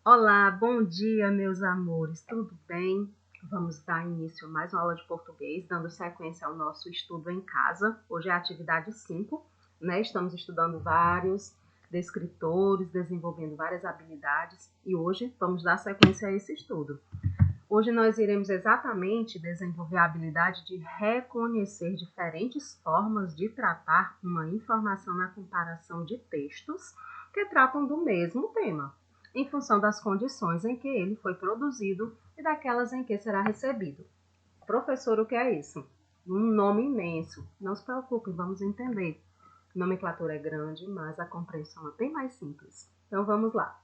Olá, bom dia, meus amores, tudo bem? Vamos dar início a mais uma aula de português, dando sequência ao nosso estudo em casa. Hoje é a atividade 5, né? Estamos estudando vários descritores, desenvolvendo várias habilidades e hoje vamos dar sequência a esse estudo. Hoje nós iremos exatamente desenvolver a habilidade de reconhecer diferentes formas de tratar uma informação na comparação de textos que tratam do mesmo tema, em função das condições em que ele foi produzido e daquelas em que será recebido. Professor, o que é isso? Um nome imenso. Não se preocupe, vamos entender. A nomenclatura é grande, mas a compreensão é bem mais simples. Então vamos lá.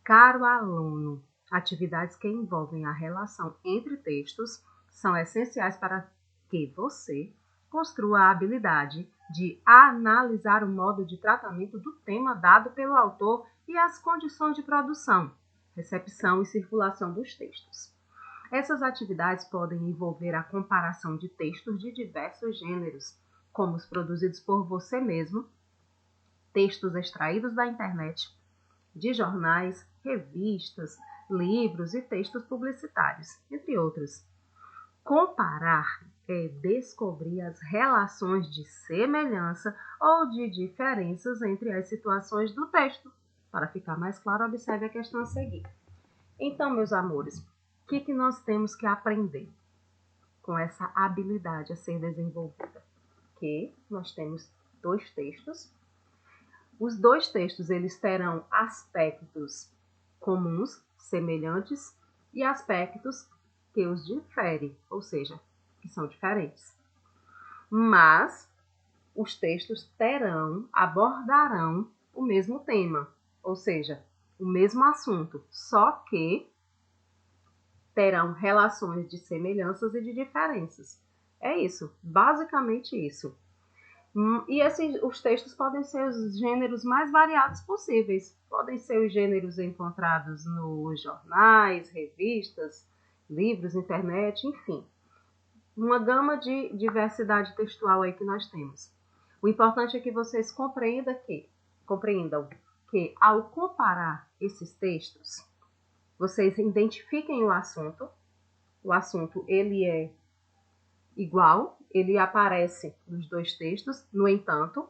Caro aluno, atividades que envolvem a relação entre textos são essenciais para que você construa a habilidade de analisar o modo de tratamento do tema dado pelo autor e as condições de produção, recepção e circulação dos textos. Essas atividades podem envolver a comparação de textos de diversos gêneros, como os produzidos por você mesmo, textos extraídos da internet, de jornais, revistas, livros e textos publicitários, entre outros. Comparar é descobrir as relações de semelhança ou de diferenças entre as situações do texto. Para ficar mais claro, observe a questão a seguir. Então, meus amores, o que nós temos que aprender com essa habilidade a ser desenvolvida? Que nós temos dois textos. Os dois textos eles terão aspectos comuns, semelhantes, e aspectos que os diferem, ou seja, que são diferentes. Mas os textos abordarão o mesmo tema, ou seja, o mesmo assunto, só que terão relações de semelhanças e de diferenças. É isso, basicamente isso. E os textos podem ser os gêneros mais variados possíveis. Podem ser os gêneros encontrados nos jornais, revistas, livros, internet, enfim. Uma gama de diversidade textual aí que nós temos. O importante é que vocês compreendam que ao comparar esses textos, vocês identifiquem o assunto. O assunto ele é igual, ele aparece nos dois textos, no entanto,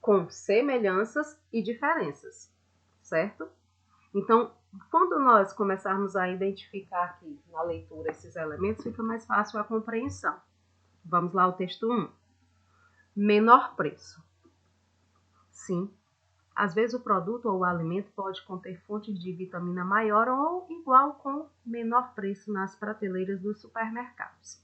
com semelhanças e diferenças, certo? Então, quando nós começarmos a identificar aqui na leitura esses elementos, fica mais fácil a compreensão. Vamos lá ao texto 1. Menor preço. Sim, às vezes o produto ou o alimento pode conter fontes de vitamina maior ou igual com menor preço nas prateleiras dos supermercados.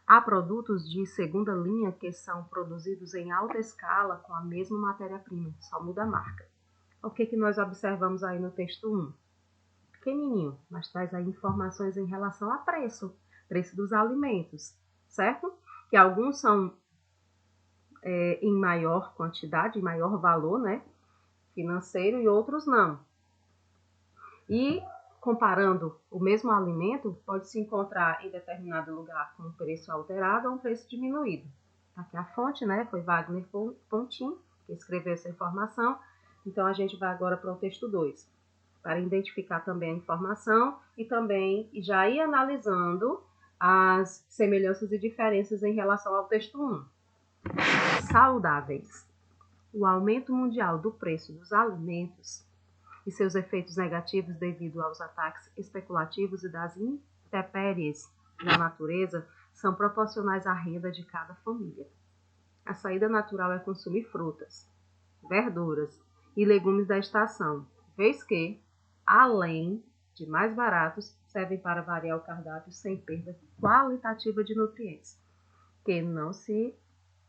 Há produtos de segunda linha que são produzidos em alta escala com a mesma matéria-prima, só muda a marca. O que nós observamos aí no texto 1? Pequenininho, mas traz aí informações em relação a preço dos alimentos, certo? Que alguns são em maior quantidade, em maior valor, né, financeiro, e outros não. E comparando o mesmo alimento, pode se encontrar em determinado lugar com um preço alterado ou um preço diminuído. Aqui a fonte, né, foi Wagner Pontin, que escreveu essa informação. Então, a gente vai agora para o texto 2, para identificar também a informação e também já ir analisando as semelhanças e diferenças em relação ao texto 1. Saudáveis. O aumento mundial do preço dos alimentos e seus efeitos negativos devido aos ataques especulativos e das intempéries da natureza são proporcionais à renda de cada família. A saída natural é consumir frutas, verduras e legumes da estação, vez que, além de mais baratos, servem para variar o cardápio sem perda qualitativa de nutrientes. Quem não se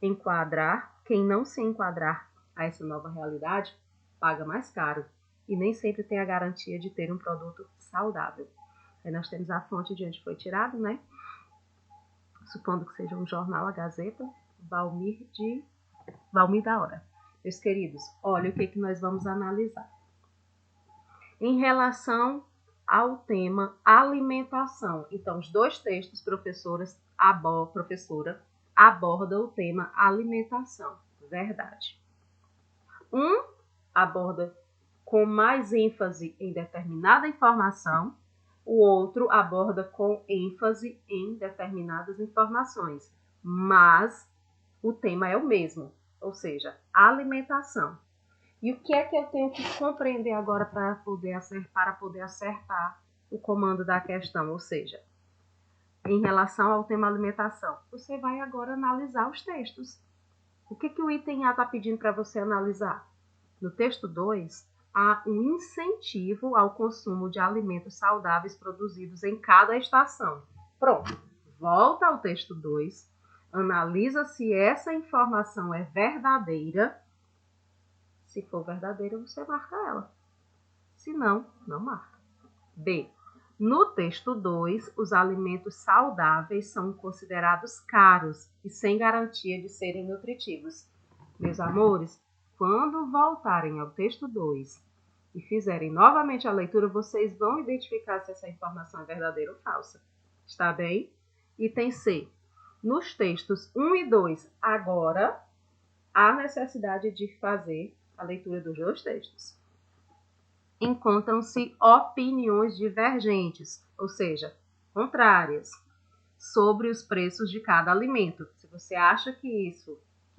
enquadrar a essa nova realidade, paga mais caro e nem sempre tem a garantia de ter um produto saudável. Aí nós temos a fonte de onde foi tirado, né? Supondo que seja um jornal, a Gazeta, Valmir da Hora. Meus queridos, olha o que nós vamos analisar. Em relação ao tema alimentação. Então, os dois textos, professora aborda o tema alimentação. Verdade. Um aborda com mais ênfase em determinada informação, o outro aborda com ênfase em determinadas informações, mas o tema é o mesmo, ou seja, alimentação. E o que é que eu tenho que compreender agora para poder acertar o comando da questão? Ou seja, em relação ao tema alimentação, você vai agora analisar os textos. O que o item A está pedindo para você analisar? No texto 2, há um incentivo ao consumo de alimentos saudáveis produzidos em cada estação. Pronto, volta ao texto 2, analisa se essa informação é verdadeira. Se for verdadeira, você marca ela. Se não, não marca. B. No texto 2, os alimentos saudáveis são considerados caros e sem garantia de serem nutritivos. Meus amores, quando voltarem ao texto 2 e fizerem novamente a leitura, vocês vão identificar se essa informação é verdadeira ou falsa. Está bem? Item C. Nos textos 1 e 2, agora, há necessidade de fazer a leitura dos dois textos. Encontram-se opiniões divergentes, ou seja, contrárias, sobre os preços de cada alimento. Se você acha que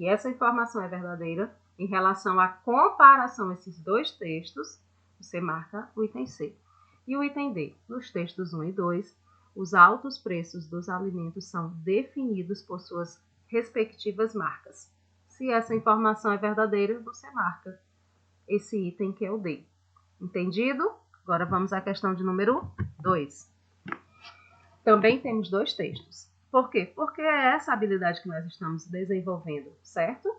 essa informação é verdadeira, em relação à comparação desses dois textos, você marca o item C. E o item D, nos textos 1 e 2, os altos preços dos alimentos são definidos por suas respectivas marcas. Se essa informação é verdadeira, você marca esse item que é o D. Entendido? Agora vamos à questão de número 2. Também temos dois textos. Por quê? Porque é essa habilidade que nós estamos desenvolvendo, certo?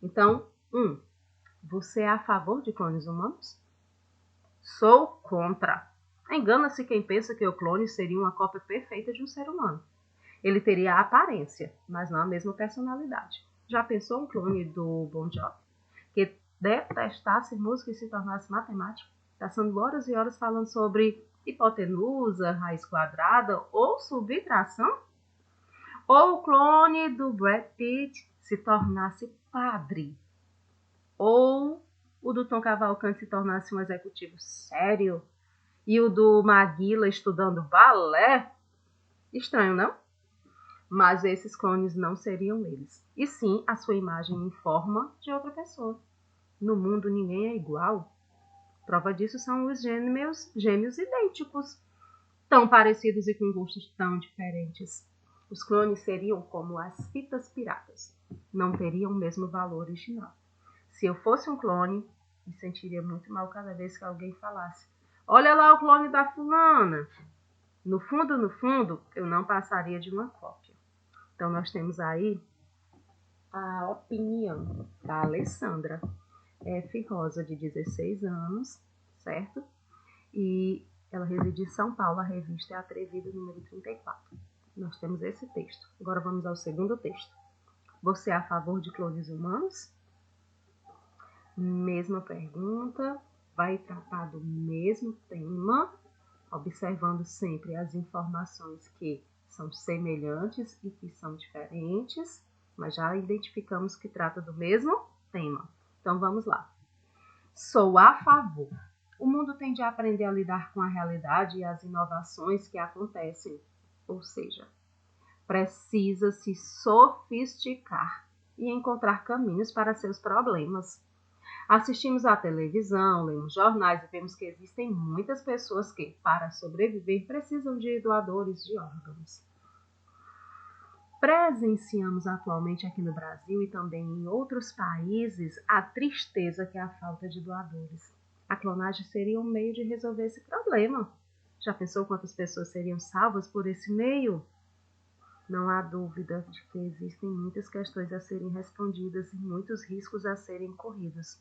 Então, 1. Você é a favor de clones humanos? Sou contra. Engana-se quem pensa que o clone seria uma cópia perfeita de um ser humano. Ele teria a aparência, mas não a mesma personalidade. Já pensou um clone do Bon Jovi? Que detestasse música e se tornasse matemático, passando horas e horas falando sobre hipotenusa, raiz quadrada ou subtração? Ou o clone do Brad Pitt se tornasse padre? Ou o do Tom Cavalcante se tornasse um executivo sério? E o do Maguila estudando balé? Estranho, não? Mas esses clones não seriam eles, e sim a sua imagem em forma de outra pessoa. No mundo ninguém é igual. Prova disso são os gêmeos idênticos, tão parecidos e com gostos tão diferentes. Os clones seriam como as fitas piratas, não teriam o mesmo valor original. Se eu fosse um clone, me sentiria muito mal cada vez que alguém falasse: olha lá o clone da fulana. No fundo, eu não passaria de uma cópia. Então nós temos aí a opinião da Alessandra F. Rosa, de 16 anos, certo? E ela reside em São Paulo, a revista é Atrevida, número 34. Nós temos esse texto. Agora vamos ao segundo texto. Você é a favor de clones humanos? Mesma pergunta, vai tratar do mesmo tema, observando sempre as informações que são semelhantes e que são diferentes, mas já identificamos que trata do mesmo tema. Então vamos lá. Sou a favor. O mundo tende a aprender a lidar com a realidade e as inovações que acontecem, ou seja, precisa se sofisticar e encontrar caminhos para seus problemas. Assistimos à televisão, lemos jornais e vemos que existem muitas pessoas que, para sobreviver, precisam de doadores de órgãos. Presenciamos atualmente aqui no Brasil e também em outros países a tristeza que é a falta de doadores. A clonagem seria um meio de resolver esse problema. Já pensou quantas pessoas seriam salvas por esse meio? Não há dúvida de que existem muitas questões a serem respondidas e muitos riscos a serem corridos.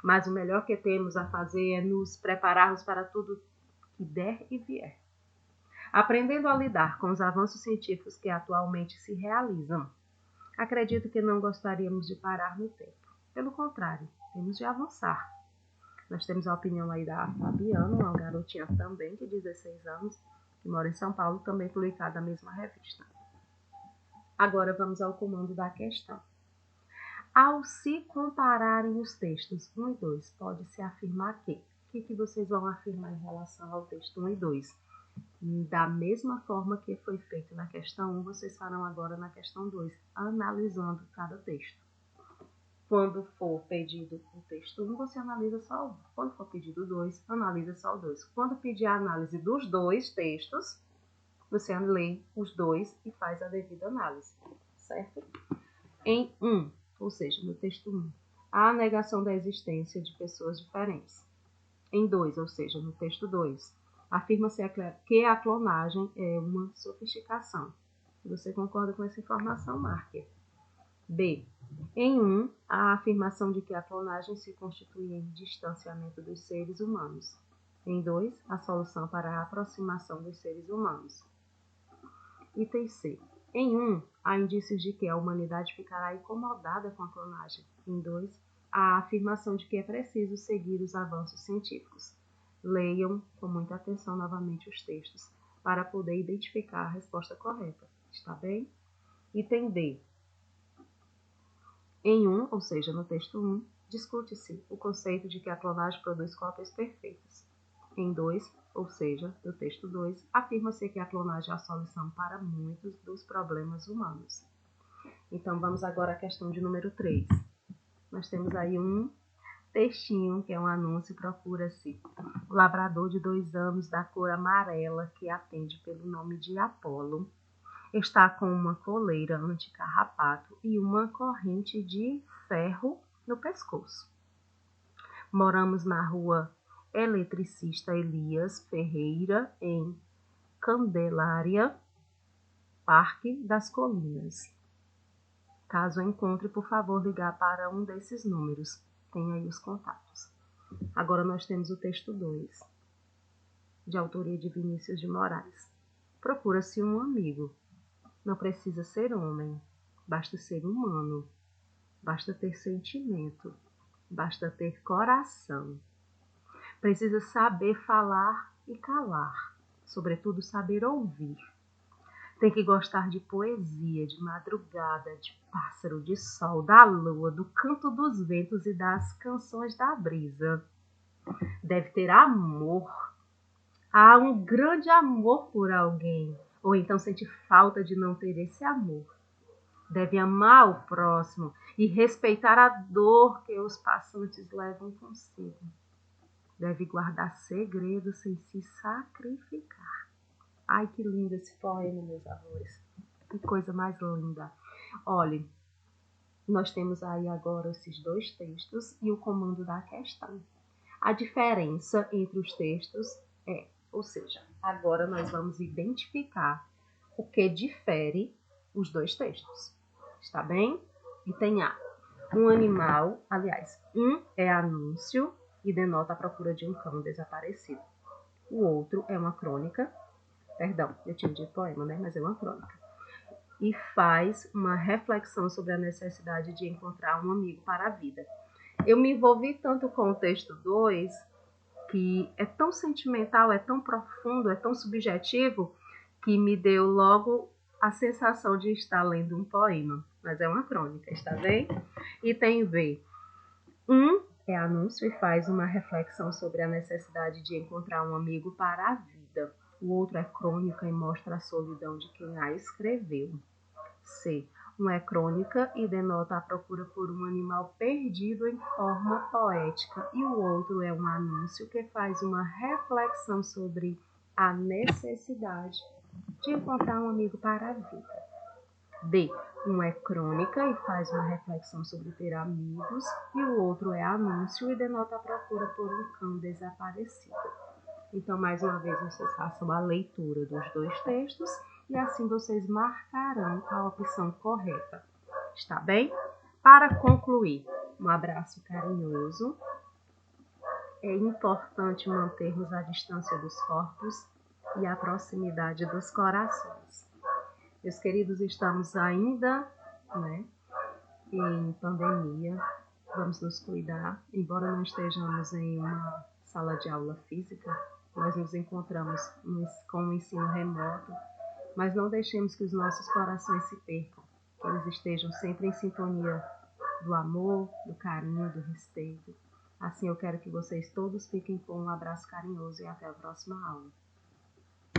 Mas o melhor que temos a fazer é nos prepararmos para tudo que der e vier. Aprendendo a lidar com os avanços científicos que atualmente se realizam, acredito que não gostaríamos de parar no tempo. Pelo contrário, temos de avançar. Nós temos a opinião aí da Fabiana, uma garotinha também de 16 anos, que mora em São Paulo, também publicada na mesma revista. Agora vamos ao comando da questão. Ao se compararem os textos 1 e 2, pode-se afirmar que... O que vocês vão afirmar em relação ao texto 1 e 2? Da mesma forma que foi feito na questão 1, vocês farão agora na questão 2, analisando cada texto. Quando for pedido o texto 1, você analisa só um. Quando for pedido o 2, analisa só o 2. Quando pedir a análise dos dois textos, você lê os dois e faz a devida análise, certo? Em 1, ou seja, no texto 1, há a negação da existência de pessoas diferentes. Em 2, ou seja, no texto 2, afirma-se que a clonagem é uma sofisticação. Se você concorda com essa informação, marque. B. Em 1, há a afirmação de que a clonagem se constitui em distanciamento dos seres humanos. Em 2, a solução para a aproximação dos seres humanos. Item C. Em 1, há indícios de que a humanidade ficará incomodada com a clonagem. Em 2, há a afirmação de que é preciso seguir os avanços científicos. Leiam com muita atenção novamente os textos para poder identificar a resposta correta. Está bem? Item D. Em 1, ou seja, no texto 1, discute-se o conceito de que a clonagem produz cópias perfeitas. Em 2, ou seja, no texto 2, afirma-se que a clonagem é a solução para muitos dos problemas humanos. Então, vamos agora à questão de número 3. Nós temos aí um textinho, que é um anúncio, procura-se o labrador de 2 anos da cor amarela, que atende pelo nome de Apolo. Está com uma coleira anti-carrapato e uma corrente de ferro no pescoço. Moramos na rua Eletricista Elias Ferreira, em Candelária, Parque das Colinas. Caso encontre, por favor, ligar para um desses números. Tem aí os contatos. Agora nós temos o texto 2, de autoria de Vinícius de Moraes. Procura-se um amigo. Não precisa ser homem, basta ser humano, basta ter sentimento, basta ter coração. Precisa saber falar e calar, sobretudo saber ouvir. Tem que gostar de poesia, de madrugada, de pássaro, de sol, da lua, do canto dos ventos e das canções da brisa. Deve ter amor. Há um grande amor por alguém, ou então sente falta de não ter esse amor. Deve amar o próximo e respeitar a dor que os passantes levam consigo. Deve guardar segredos sem se sacrificar. Ai, que lindo esse poema, meus amores. Que coisa mais linda. Olhem, nós temos aí agora esses dois textos e o comando da questão. A diferença entre os textos é, ou seja, agora nós vamos identificar o que difere os dois textos. Está bem? Item A. Um animal, aliás, um é anúncio e denota a procura de um cão desaparecido. O outro é uma crônica, perdão, eu tinha dito poema, né? Mas é uma crônica. E faz uma reflexão sobre a necessidade de encontrar um amigo para a vida. Eu me envolvi tanto com o texto 2, que é tão sentimental, é tão profundo, é tão subjetivo, que me deu logo a sensação de estar lendo um poema. Mas é uma crônica, está bem? Item B. Um é anúncio e faz uma reflexão sobre a necessidade de encontrar um amigo para a vida. O outro é crônica e mostra a solidão de quem a escreveu. C. Um é crônica e denota a procura por um animal perdido em forma poética. E o outro é um anúncio que faz uma reflexão sobre a necessidade de encontrar um amigo para a vida. D. Um é crônica e faz uma reflexão sobre ter amigos, e o outro é anúncio e denota a procura por um cão desaparecido. Então, mais uma vez, vocês façam a leitura dos dois textos e assim vocês marcarão a opção correta. Está bem? Para concluir, um abraço carinhoso. É importante mantermos a distância dos corpos e a proximidade dos corações. Meus queridos, estamos ainda, em pandemia. Vamos nos cuidar. Embora não estejamos em uma sala de aula física, nós nos encontramos com o ensino remoto, mas não deixemos que os nossos corações se percam, que eles estejam sempre em sintonia do amor, do carinho, do respeito. Assim eu quero que vocês todos fiquem com um abraço carinhoso e até a próxima aula.